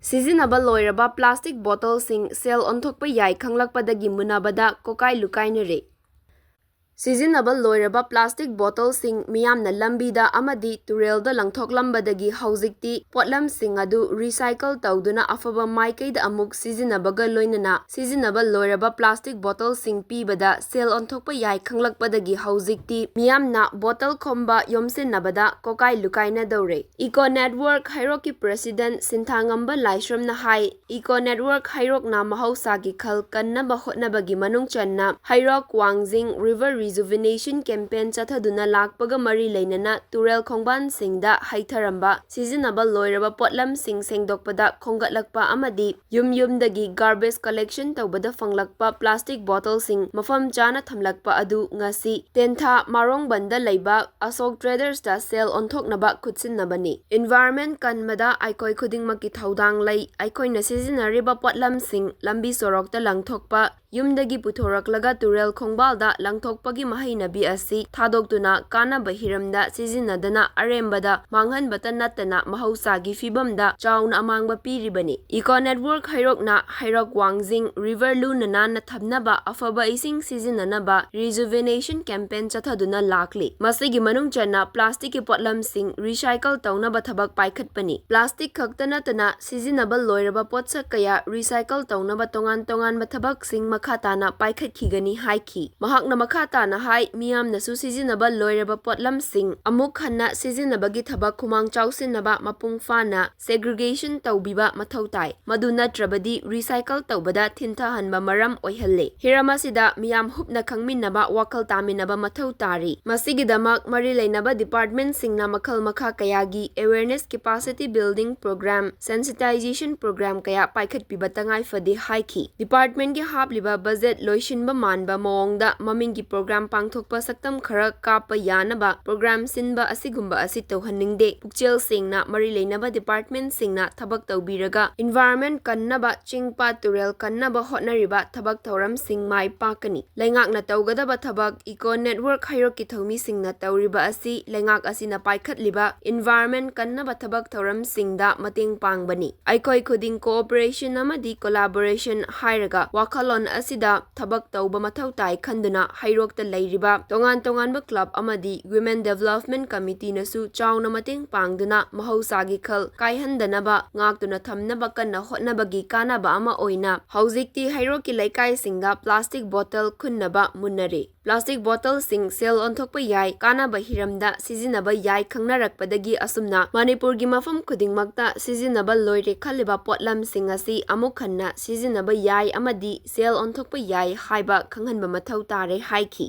Sijinnaba Loiraba plastic bottlesing Sel Onthokpa Yai Khanglakpadagi Munnabada Kokkai Lukainare. Sijinnaba Loiraba plastic bottlesing miyamna lambida amadi turelda langthoklambadagi haujikti potlamsing adu recycle tawduna afaba maikaida amuk sijinnaba loinana Sijinnaba Loiraba plastic bottlesing pibada Sel Onthokpa Yai Khanglakpadagi haujikti miyamna bottle khomba yomsinnabada Kokkai Lukainadore. Eco Network Hairoki President Sinthangamba Laishramna hai Eco Network Hairokna mahausagi khal kannaba hotnabagi manung channa Hairok Wangjing River Rejuvenation Campaign chathaduna lakpaga mari leinana turel khongban singda haitharamba Sijinnaba Loiraba potlam sing sengdokpada khongatlakpa amadi yumdagi garbage collection tawbada fanglakpa plastic bottle sing mafam chana thamlakpa adu ngasi tentha marong-banda leiba Asok Traders da Sel Onthoknaba khutsinnabani. Environment kanmada aikoi khudingmaki thaudang lei aikoina sijinariba potlam sing lambi sorokta langthokpa yumdagi puthoraklaga turel khongbalda langthokpagi mahainabi asi thadoktuna kanaba hiramda sijinnadana arembada manghanbata nattana mahausagi fibamda chauna amangba piribani. Eco Network Hairokna Hairok Wangjing River lunana na thabnaba afaba ising sijinnanaba rejuvenation campaign chathaduna lakli. Masigi manung channa plastic ki potlamsing recycle tawnaba thabak paikhatpani. Plastic khaktana tana Sijinnaba Loiraba potsak kaya recycle tawnaba tongan mathabak sing makhatana paikhatkigani haiki. Mahakna makhatana hai miyamnasu Sijinnaba Loiraba potlamsing amuk hanna sijinnabagi thabak khumang chausinnaba mapung fana segregation tawbiba mathau tai. Madu natrabadi recycle tawbada thinthahanba maram oihalle. Hiramasida miyam hupna khangminnaba wakal taminaba mathau tari. Masigidamak mari leinaba department singna makhal makha kayagi awareness capacity building program sensitization program kaya paikhatpiba tangai fade haiki. Department gi hapliba budget loishinba manba mawongda mamingi program pangthokpa saktam khara kapa yanaba program sinba asigumba asi tawhaningde pukchel singna mari leinaba department singna thabak tawbiraga environment kannaba chingpa turel kannaba hotnariba thabak thoram sing mai pakani. Leingakna tawgadaba thabak Eco Network Hairoki thomi singna tawriba asi leingak asina paikhatliba environment kannaba thabak thoram singda mateng pangbani. Aikoi khuding cooperation amadi collaboration hairaga wakhalon asida thabak tawba mathau tai khanduna hairokta leiriba tonganba club amadi women development committee nasu chauna mateng pangduna mahausagi khal kaihandanaba ngaktuna thamnaba kanna hotnabagi kanaba ama oina haujikti hairoki laikai singda plastic bottle khunnaba munnare. Plastic bottle sing Sel Onthokpa Yai kanaba hiramda Sijinnaba Yai Khangnarakpadagi asumna Manipurgi mafam khudingmakta Sijinnaba loire khaliba potlam sing asi amuk hanna Sijinnaba Yai amadi Sel Onthokpa Yai haiba khanghanba mathau tare haiki.